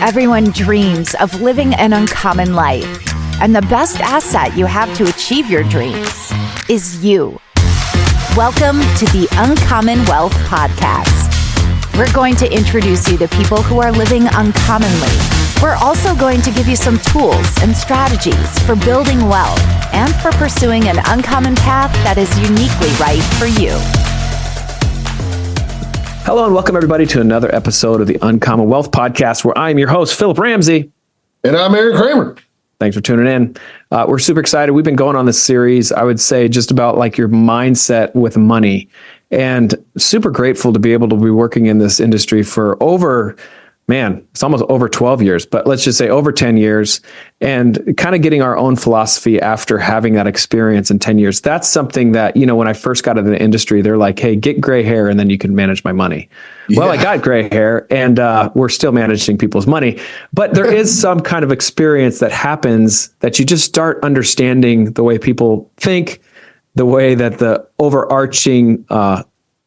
Everyone dreams of living an uncommon life, and the best asset you have to achieve your dreams is you. Welcome to the Uncommon Wealth Podcast. We're going to introduce you to people who are living uncommonly. We're also going to give you some tools and strategies for building wealth and for pursuing an uncommon path that is uniquely right for you. Hello and welcome everybody to another episode of the Uncommon Wealth Podcast, where I am your host, Philip Ramsey. And I'm Aaron Kramer. Thanks for tuning in. We're super excited. We've been going on this series, I would say, just about like your mindset with money, and super grateful to be able to be working in this industry for it's almost over 12 years, but let's just say over 10 years, and kind of getting our own philosophy after having that experience in 10 years. That's something that, when I first got into the industry, they're like, hey, get gray hair and then you can manage my money. Yeah. Well, I got gray hair and we're still managing people's money, but there is some kind of experience that happens that you just start understanding the way people think, the way that the overarching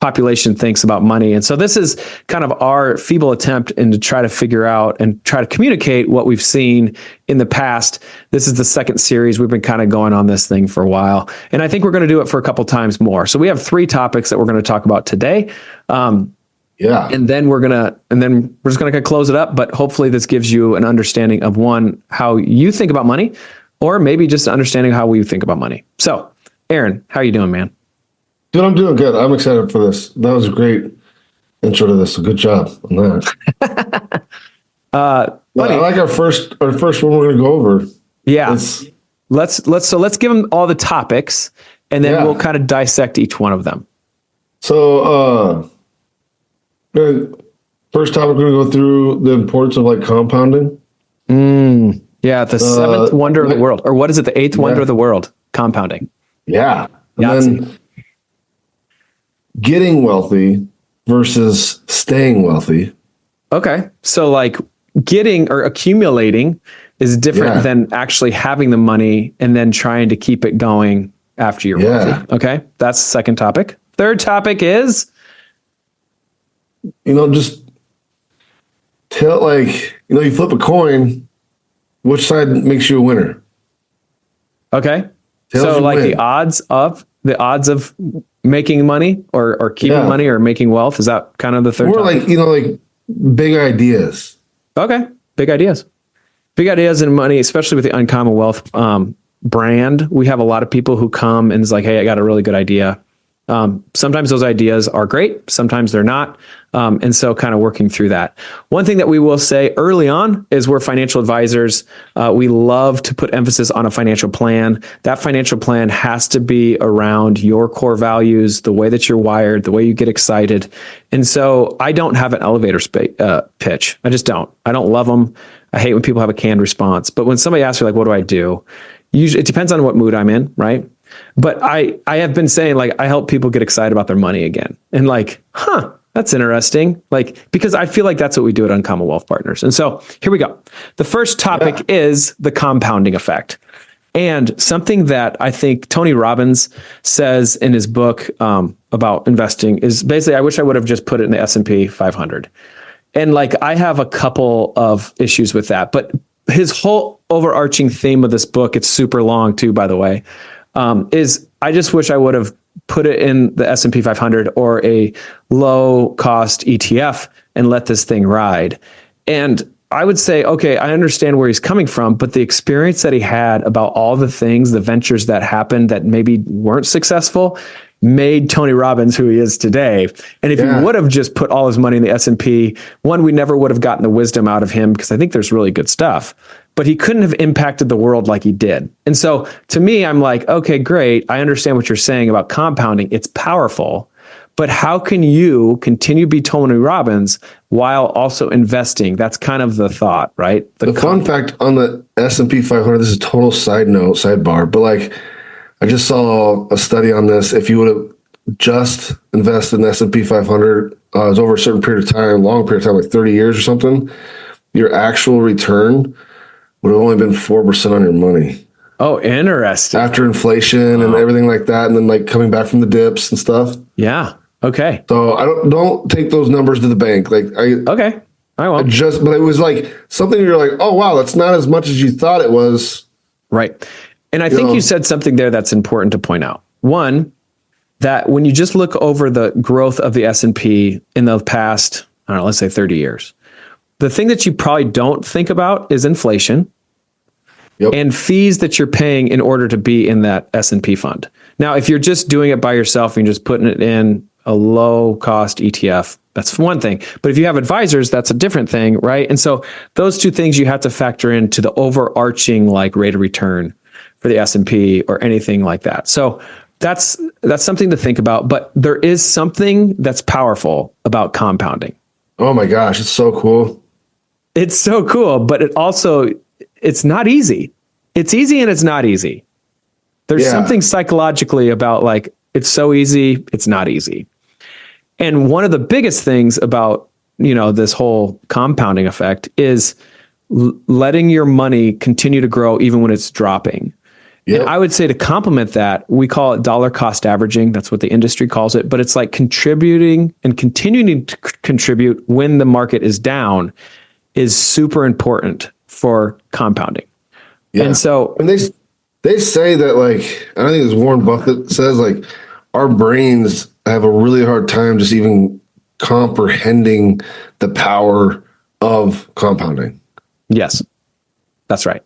population thinks about money. And so this is kind of our feeble attempt to try to figure out and try to communicate what we've seen in the past. This is the second series. We've been kind of going on this thing for a while, and I think we're going to do it for a couple times more. So we have 3 topics that we're going to talk about today. And then we're just going to close it up, but hopefully this gives you an understanding of how you think about money, or maybe just understanding how we think about money. So Aaron, how are you doing, man? Dude, I'm doing good. I'm excited for this. That was a great intro to this. So good job on that. I like our first one we're going to go over. Yeah. Let's give them all the topics, and then we'll kind of dissect each one of them. So, first topic, we're going to go through the importance of like compounding. Yeah. The 7th wonder of the world, or what is it? The 8th wonder of the world, compounding. Yeah. And then getting wealthy versus staying wealthy. Okay. So like getting or accumulating is different than actually having the money and then trying to keep it going after you're wealthy. Okay. That's the second topic. Third topic is, just tell you flip a coin, which side makes you a winner? Okay. So like the odds of making money or keeping money or making wealth, is that kind of the third topic? Like big ideas. Okay. Big ideas in money, especially with the Uncommon Wealth brand. We have a lot of people who come and is like, hey, I got a really good idea. Sometimes those ideas are great. Sometimes they're not. And so kind of working through that. One thing that we will say early on is we're financial advisors. We love to put emphasis on a financial plan. That financial plan has to be around your core values, the way that you're wired, the way you get excited. And so I don't have an elevator pitch. I just don't. I don't love them. I hate when people have a canned response. But when somebody asks me, like, what do I do? Usually it depends on what mood I'm in, right? But I have been saying, like, I help people get excited about their money again. And like, that's interesting. Like, because I feel like that's what we do at Uncommon Wealth Partners. And so here we go. The first topic is the compounding effect. And something that I think Tony Robbins says in his book about investing is basically, I wish I would have just put it in the S&P 500. And like, I have a couple of issues with that, but his whole overarching theme of this book, it's super long too, by the way, is I just wish I would have put it in the S&P 500 or a low cost ETF and let this thing ride. And I would say, okay, I understand where he's coming from, but the experience that he had about all the things, the ventures that happened that maybe weren't successful, made Tony Robbins who he is today. And if he would have just put all his money in the S&P, we never would have gotten the wisdom out of him, because I think there's really good stuff. But he couldn't have impacted the world like he did. And so to me, I'm like, okay, great. I understand what you're saying about compounding. It's powerful. But how can you continue to be Tony Robbins while also investing? That's kind of the thought, right? The fun fact on the S&P 500, this is a total sidebar, but like I just saw a study on this. If you would have just invested in the S&P 500, it was over a certain period of time, long period of time, like 30 years or something, your actual return would have only been 4% on your money. Oh, interesting. After inflation and everything like that, and then like coming back from the dips and stuff. Yeah. Okay. So I don't take those numbers to the bank. Okay. I won't. But it was like something you're like, oh wow, that's not as much as you thought it was. Right. And I think you said something there that's important to point out. One, that when you just look over the growth of the S&P in the past, I don't know, let's say 30 years, the thing that you probably don't think about is inflation and fees that you're paying in order to be in that S&P fund. Now, if you're just doing it by yourself and you're just putting it in a low cost ETF, that's one thing. But if you have advisors, that's a different thing, right? And so those two things you have to factor into the overarching like rate of return for the S&P or anything like that. So that's something to think about. But there is something that's powerful about compounding. Oh my gosh, it's so cool. It's so cool, but it's not easy. It's easy and it's not easy. There's something psychologically about like, it's so easy, it's not easy. And one of the biggest things about, this whole compounding effect is letting your money continue to grow even when it's dropping. Yep. And I would say to complement that, we call it dollar cost averaging. That's what the industry calls it. But it's like contributing and continuing to contribute when the market is down is super important for compounding. Yeah. And so, and they say that, like, I think it's Warren Buffett says, like, our brains have a really hard time just even comprehending the power of compounding. Yes, that's right.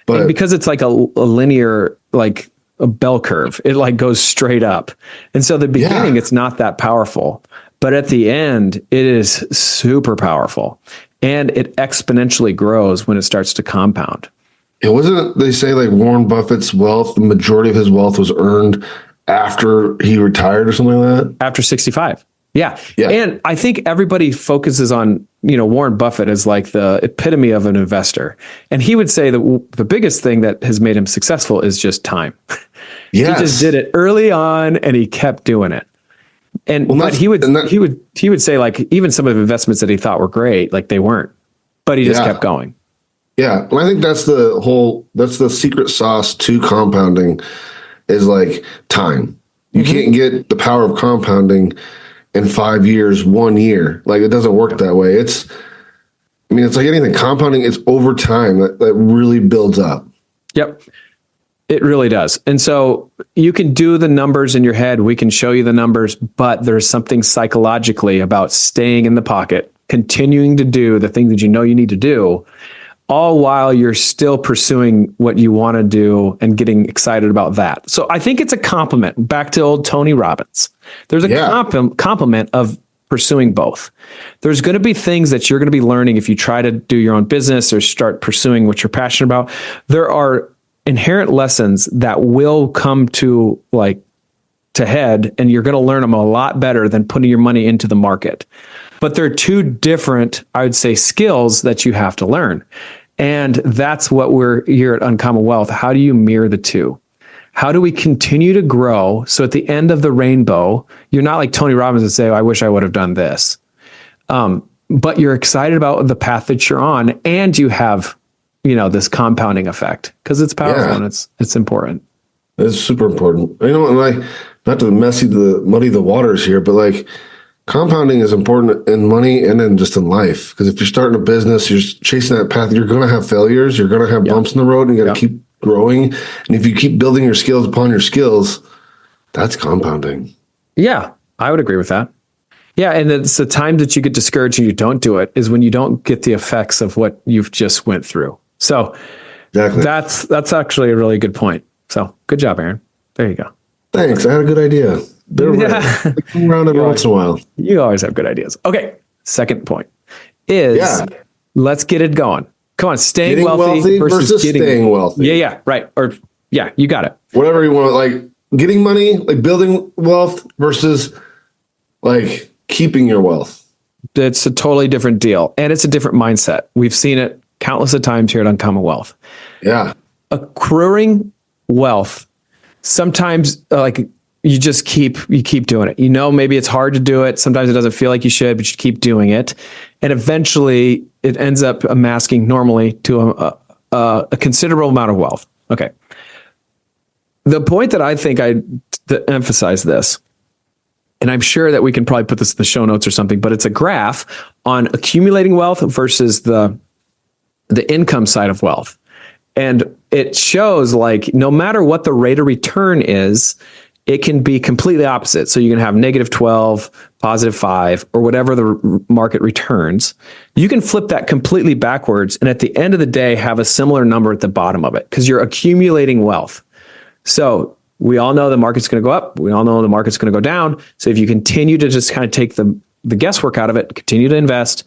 But and because it's like a linear, like a bell curve, it like goes straight up. And so the beginning, it's not that powerful, but at the end, it is super powerful. And it exponentially grows when it starts to compound. It wasn't, they say like Warren Buffett's wealth, the majority of his wealth was earned after he retired or something like that? After 65. Yeah. And I think everybody focuses on, Warren Buffett as like the epitome of an investor. And he would say that the biggest thing that has made him successful is just time. Yes. He just did it early on and he kept doing it. And but he would say like even some of the investments that he thought were great, like they weren't, but he just kept going. Yeah. And I think that's the secret sauce to compounding is like time. You can't get the power of compounding in 5 years, 1 year. Like it doesn't work that way. It's like anything. Compounding, it's over time that really builds up. Yep. It really does. And so you can do the numbers in your head. We can show you the numbers, but there's something psychologically about staying in the pocket, continuing to do the things that you know you need to do, all while you're still pursuing what you want to do and getting excited about that. So I think it's a compliment back to old Tony Robbins. There's a compliment of pursuing both. There's going to be things that you're going to be learning if you try to do your own business or start pursuing what you're passionate about. There are inherent lessons that will come to head, and you're going to learn them a lot better than putting your money into the market. But there are two different, I would say, skills that you have to learn. And that's what we're here at Uncommon Wealth. How do you mirror the two? How do we continue to grow? So at the end of the rainbow, you're not like Tony Robbins and say, oh, I wish I would have done this. But you're excited about the path that you're on, and you have, this compounding effect because it's powerful and it's important. It's super important. And not to muddy the waters here, but like compounding is important in money and then just in life. Because if you're starting a business, you're chasing that path, you're going to have failures, you're going to have bumps in the road, and you got to keep growing. And if you keep building your skills upon your skills, that's compounding. Yeah, I would agree with that. Yeah, and it's the time that you get discouraged and you don't do it is when you don't get the effects of what you've just went through. So that's actually a really good point. So good job, Aaron. There you go. Thanks. I had a good idea. They're around every once in a while. You always have good ideas. Okay. Second point is let's get it going. Come on, staying wealthy versus staying wealthy. Yeah, right. Or you got it. Whatever you want, like getting money, like building wealth versus like keeping your wealth. It's a totally different deal. And it's a different mindset. We've seen it countless of times here at Uncommon Wealth. Yeah. Accruing wealth, sometimes like you just keep doing it. Maybe it's hard to do it. Sometimes it doesn't feel like you should, but you keep doing it. And eventually it ends up amassing normally to a considerable amount of wealth. Okay. The point that I think to emphasize this and I'm sure that we can probably put this in the show notes or something, but it's a graph on accumulating wealth versus the income side of wealth. And it shows like no matter what the rate of return is, it can be completely opposite. So you can have -12, +5, or whatever the market returns. You can flip that completely backwards. And at the end of the day, have a similar number at the bottom of it because you're accumulating wealth. So we all know the market's going to go up. We all know the market's going to go down. So if you continue to just kind of take the guesswork out of it, continue to invest,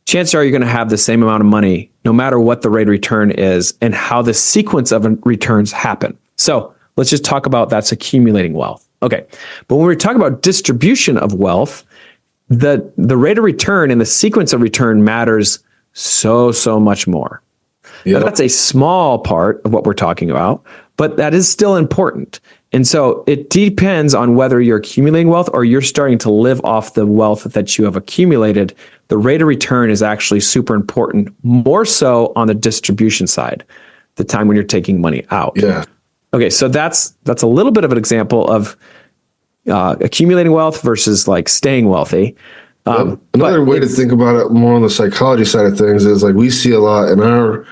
chances are you're going to have the same amount of money, no matter what the rate of return is and how the sequence of returns happen. So let's just talk about that's accumulating wealth. Okay. But when we talk about distribution of wealth, the rate of return and the sequence of return matters so much more. Yep. Now, that's a small part of what we're talking about, but that is still important. And so it depends on whether you're accumulating wealth or you're starting to live off the wealth that you have accumulated. The rate of return is actually super important, more so on the distribution side, the time when you're taking money out. Yeah. Okay, so that's a little bit of an example of accumulating wealth versus like staying wealthy. Another way to think about it more on the psychology side of things is like we see a lot in our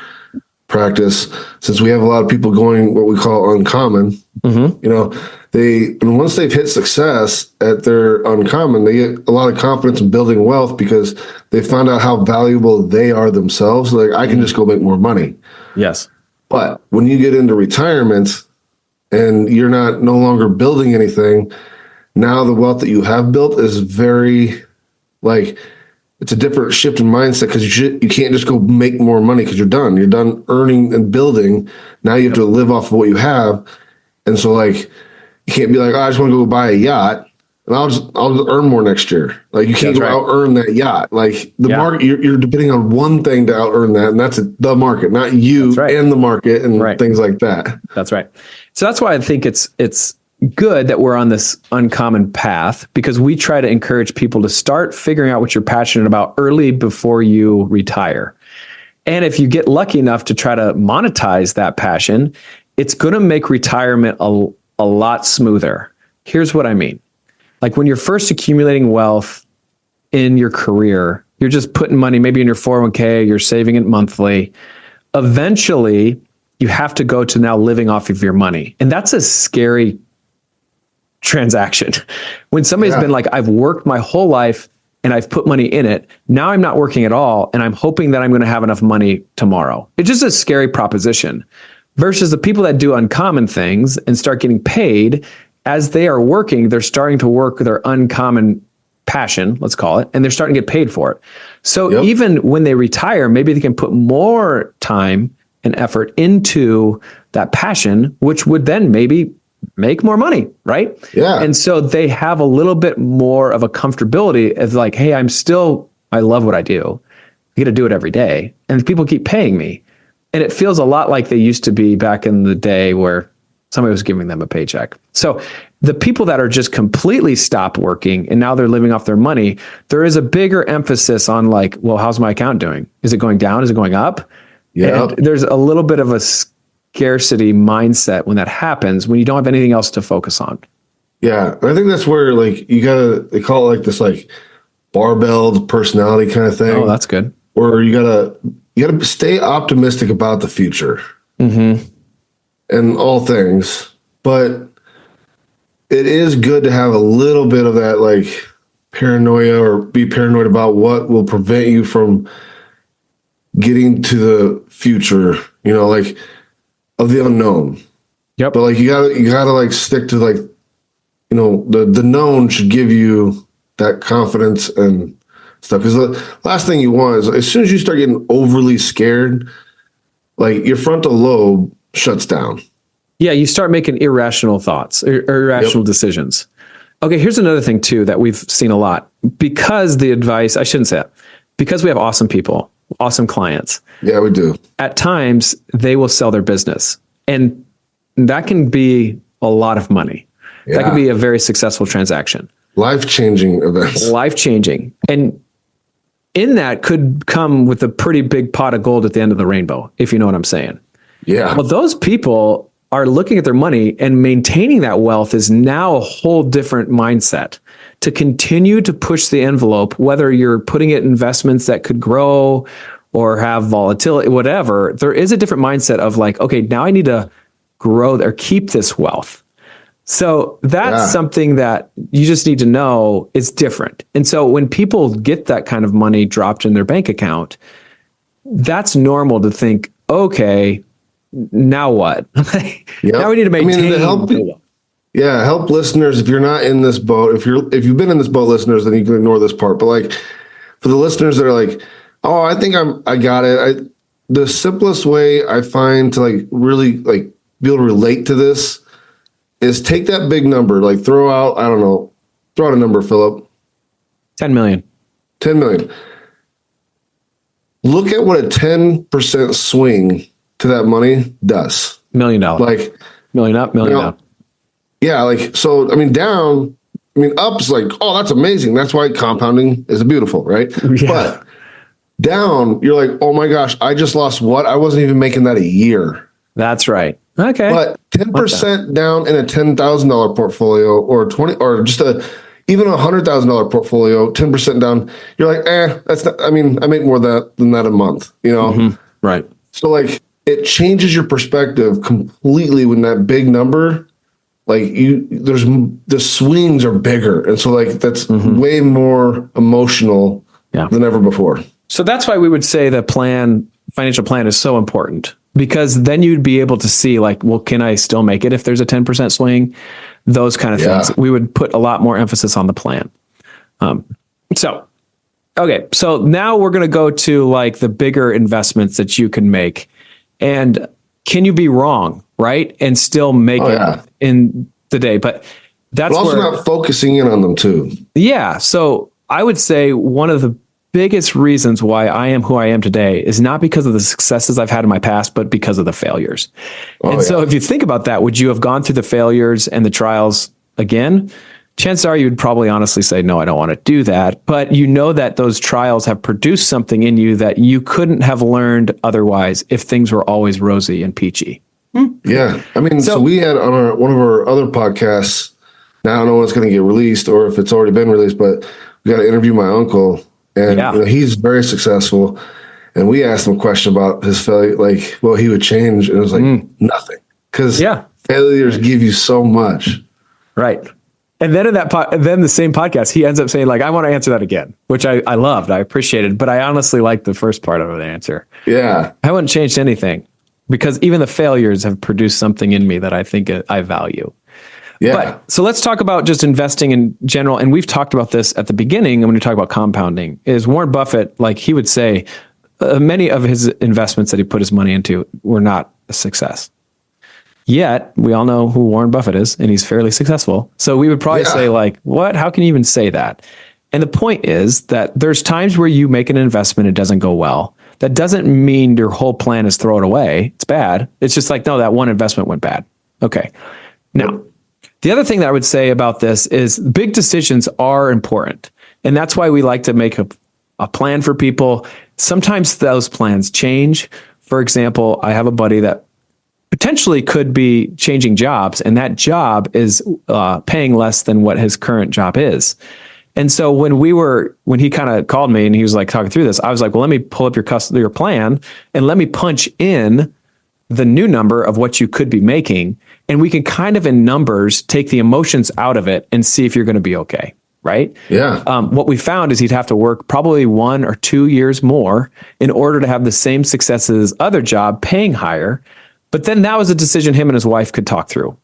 practice, since we have a lot of people going what we call uncommon. Mm-hmm. You know, and once they've hit success at their uncommon, they get a lot of confidence in building wealth because they found out how valuable they are themselves. Like I can just go make more money. Yes. But when you get into retirement and you're no longer building anything, now the wealth that you have built is very like it's a different shift in mindset because you can't just go make more money because you're done. You're done earning and building. Now you have to live off of what you have. And so like you can't be like, oh, I just want to go buy a yacht and I'll just earn more next year. Like you can't go out earn that yacht. Like the market, you're depending on one thing to out earn that, and that's the market, not you and the market and things like that. That's right. So that's why I think it's good that we're on this uncommon path, because we try to encourage people to start figuring out what you're passionate about early before you retire. And if you get lucky enough to try to monetize that passion, it's going to make retirement a lot smoother. Here's what I mean. Like when you're first accumulating wealth in your career, you're just putting money maybe in your 401k, you're saving it monthly. Eventually, you have to go to now living off of your money. And that's a scary transaction. When somebody's been like, I've worked my whole life and I've put money in it. Now I'm not working at all. And I'm hoping that I'm going to have enough money tomorrow. It's just a scary proposition versus the people that do uncommon things and start getting paid as they are working. They're starting to work their uncommon passion, let's call it, and they're starting to get paid for it. So even when they retire, maybe they can put more time and effort into that passion, which would then maybe make more money, right? Yeah. And so they have a little bit more of a comfortability of like, hey, I love what I do. I get to do it every day. And people keep paying me. And it feels a lot like they used to be back in the day where somebody was giving them a paycheck. So the people that are just completely stopped working and now they're living off their money, there is a bigger emphasis on like, well, how's my account doing? Is it going down? Is it going up? Yeah. There's a little bit of a scarcity mindset when that happens, when you don't have anything else to focus on. Yeah. I think that's where like they call it like this like barbelled personality kind of thing. Oh, that's good. Where you gotta stay optimistic about the future. Mm-hmm. And all things, but it is good to have a little bit of that like paranoia or be paranoid about what will prevent you from getting to the future, you know, like of the unknown. Yep. But like you gotta like stick to like, you know, the known should give you that confidence and stuff. Because the last thing you want is as soon as you start getting overly scared, like your frontal lobe shuts down. Yeah, you start making irrational thoughts, irrational decisions. Okay, here's another thing too that we've seen a lot. Because the advice, I shouldn't say that, because we have awesome people, awesome clients. Yeah, we do. At times, they will sell their business. And that can be a lot of money. Yeah. That can be a very successful transaction. Life-changing events. Life-changing. And in that could come with a pretty big pot of gold at the end of the rainbow, if you know what I'm saying. Yeah. Well, those people are looking at their money, and maintaining that wealth is now a whole different mindset. to continue to push the envelope, whether you're putting it in investments that could grow or have volatility, whatever, there is a different mindset of like, okay, now I need to grow or keep this wealth. So that's something that you just need to know is different. And so when people get that kind of money dropped in their bank account, that's normal to think, okay, now what? Now we need to maintain. Help listeners. If you're not in this boat, if you've been in this boat, listeners, then you can ignore this part. But like for the listeners that are like, oh, I think I got it. The simplest way I find to like really like be able to relate to this is take that big number, like throw out a number, Philip. 10 million. 10 million. Look at what a 10% swing to that money does. $1 million. Like million up, million down. Yeah, like so. Up's like, oh, that's amazing. That's why compounding is beautiful, right? Yeah. But down, you're like, oh my gosh, I just lost what? I wasn't even making that a year. That's right. Okay. But 10% down in a $10,000 portfolio or 20 or just even a $100,000 portfolio, 10% down, you're like, that's not, I make more than that a month, Mm-hmm. Right. So like it changes your perspective completely when that big number, like the swings are bigger. And so like that's way more emotional than ever before. So that's why we would say the financial plan is so important, because then you'd be able to see like, well, can I still make it if there's a 10% swing? Those kind of things. We would put a lot more emphasis on the plan. So now we're going to go to like the bigger investments that you can make. And can you be wrong, right? And still make it in the day. But that's also not focusing in on them too. Yeah. So I would say one of the biggest reasons why I am who I am today is not because of the successes I've had in my past, but because of the failures. So if you think about that, would you have gone through the failures and the trials again? Chances are you'd probably honestly say, no, I don't want to do that. But you know that those trials have produced something in you that you couldn't have learned otherwise if things were always rosy and peachy. Yeah. So we had on one of our other podcasts, now I don't know when it's going to get released or if it's already been released, but we got to interview my uncle. And he's very successful. And we asked him a question about his failure, like, he would change. And it was like, nothing. Because failures give you so much. Right. And then in then the same podcast, he ends up saying, like, I want to answer that again, which I loved. I appreciated. But I honestly liked the first part of the answer. Yeah. I wouldn't change anything because even the failures have produced something in me that I think I value. Yeah. So let's talk about just investing in general. And we've talked about this at the beginning when we talk about compounding. Is Warren Buffett, like he would say, many of his investments that he put his money into were not a success. Yet we all know who Warren Buffett is, and he's fairly successful. So we would probably say like, what? How can you even say that? And the point is that there's times where you make an investment, it doesn't go well. That doesn't mean your whole plan is throw it away. It's bad. It's just like, no, that one investment went bad. Okay. Now, the other thing that I would say about this is big decisions are important. And that's why we like to make a plan for people. Sometimes those plans change. For example, I have a buddy that potentially could be changing jobs, and that job is paying less than what his current job is. And so when he kind of called me and he was like talking through this, I was like, well, let me pull up your plan and let me punch in the new number of what you could be making. And we can kind of in numbers take the emotions out of it and see if you're going to be okay. Right. Yeah. What we found is he'd have to work probably 1 or 2 years more in order to have the same success as his other job, paying higher. But then that was a decision him and his wife could talk through.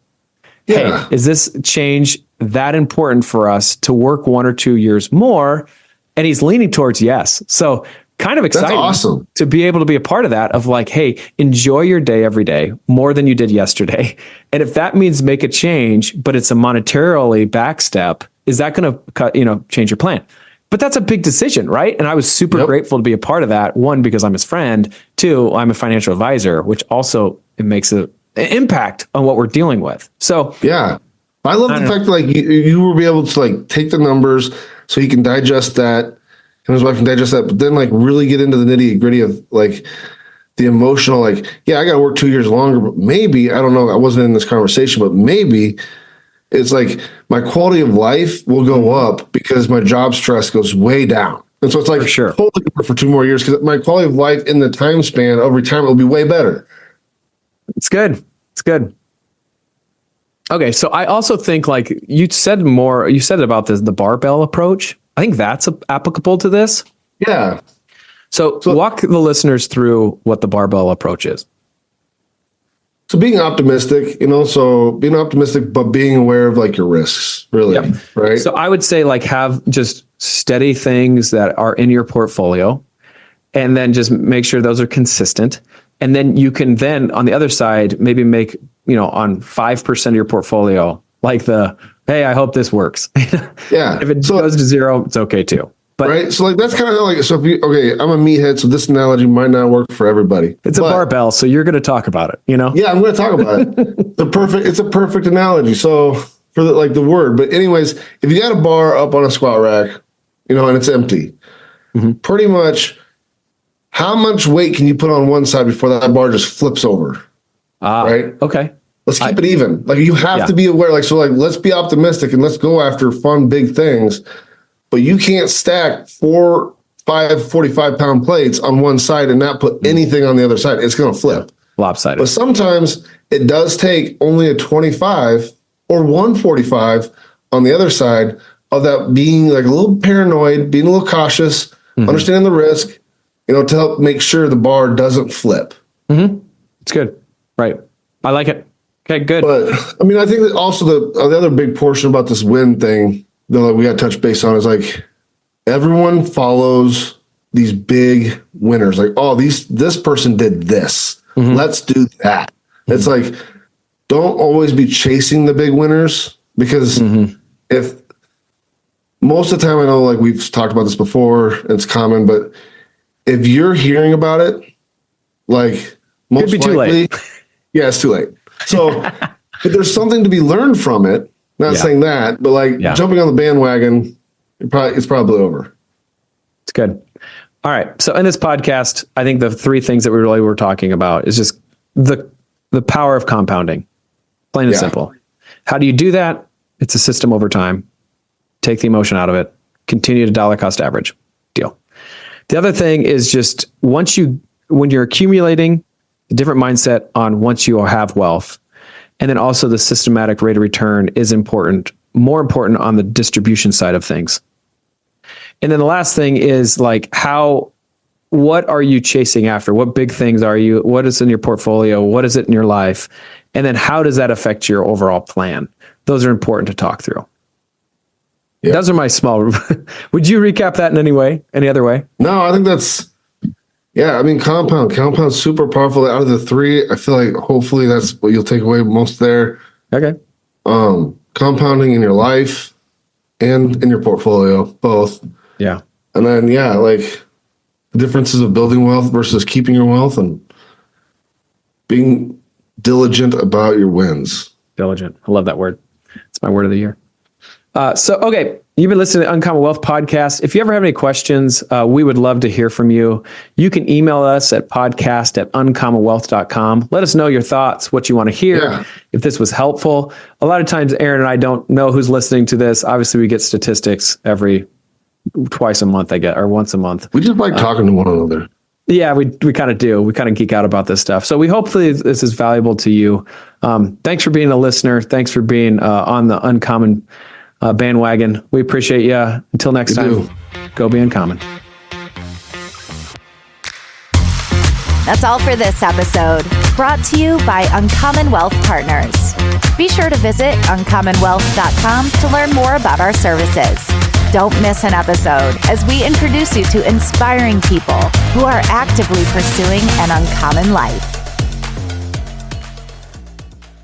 Yeah. Hey, is this change that important for us to work 1 or 2 years more? And he's leaning towards yes. So kind of exciting to be able to be a part of that, of like, hey, enjoy your day every day more than you did yesterday. And if that means make a change, but it's a monetarily back step, is that going to change your plan? But that's a big decision, right? And I was super grateful to be a part of that. 1, because I'm his friend. 2, I'm a financial advisor, which also it makes an impact on what we're dealing with. So yeah, I love the fact that like you will be able to like take the numbers so he can digest that. And his wife can digest that, but then like really get into the nitty gritty of like the emotional, like, yeah, I got to work 2 years longer, but maybe, I don't know, I wasn't in this conversation, but maybe it's like my quality of life will go up because my job stress goes way down. And so it's like, For sure. totally for 2 more years because my quality of life in the time span of retirement will be way better. It's good. It's good. Okay. So I also think like you said about this, the barbell approach. I think that's applicable to this. Yeah. So walk the listeners through what the barbell approach is. So being optimistic, but being aware of like your risks, really, Yep. right? So I would say like have just steady things that are in your portfolio, and then just make sure those are consistent. And then you can then on the other side, maybe make, on 5% of your portfolio, like hey, I hope this works. Yeah. If it goes to 0, it's okay too. But right. So like, that's kind of like, so if I'm a meathead, so this analogy might not work for everybody. It's a barbell. So you're going to talk about it, Yeah, I'm going to talk about it. It's a perfect analogy. So for the word, but anyways, if you got a bar up on a squat rack, and it's empty, pretty much how much weight can you put on one side before that bar just flips over? Right. Okay. Let's keep it even. Like you have to be aware, let's be optimistic and let's go after fun, big things. But you can't stack 4, 5 45-pound plates on one side and not put anything on the other side. It's going to flip. Lopsided. But sometimes it does take only a 25 or 145 on the other side of that, being like a little paranoid, being a little cautious, understanding the risk, to help make sure the bar doesn't flip. It's good. Right. I like it. Okay, good. But I mean, I think that also the other big portion about this win thing that we got to touch base on is like everyone follows these big winners. Like, oh, this person did this. Let's do that. It's like, don't always be chasing the big winners, because if most of the time, I know like we've talked about this before, it's common, but if you're hearing about it, like most Could be too likely, late. Yeah, it's too late. So, but there's something to be learned from it. Not saying that, but like jumping on the bandwagon, it's probably over. It's good. All right. So in this podcast, I think the 3 things that we really were talking about is just the power of compounding, plain and simple. How do you do that? It's a system over time. Take the emotion out of it. Continue to dollar cost average. Deal. The other thing is just when you're accumulating, a different mindset on once you have wealth. And then also the systematic rate of return is important, more important on the distribution side of things. And then the last thing is like what are you chasing after? What big things what is in your portfolio? What is it in your life? And then how does that affect your overall plan? Those are important to talk through. Yeah. Those are my small, would you recap that in any other way? No, I think that's, I mean, compound's super powerful. Out of the 3, I feel like hopefully that's what you'll take away most there. Okay. Compounding in your life and in your portfolio, both. Yeah. And then, like the differences of building wealth versus keeping your wealth and being diligent about your wins. Diligent. I love that word. It's my word of the year. Okay. You've been listening to Uncommon Wealth Podcast. If you ever have any questions, we would love to hear from you. You can email us at podcast@uncommonwealth.com. Let us know your thoughts, what you want to hear, if this was helpful. A lot of times, Aaron and I don't know who's listening to this. Obviously, we get statistics twice a month, or once a month. We just like talking to one another. Yeah, we kind of do. We kind of geek out about this stuff. So we hopefully this is valuable to you. Thanks for being a listener. Thanks for being on the Uncommon bandwagon. We appreciate you. Until next time, go be uncommon. That's all for this episode, brought to you by Uncommon Wealth Partners. Be sure to visit uncommonwealth.com to learn more about our services. Don't miss an episode as we introduce you to inspiring people who are actively pursuing an uncommon life.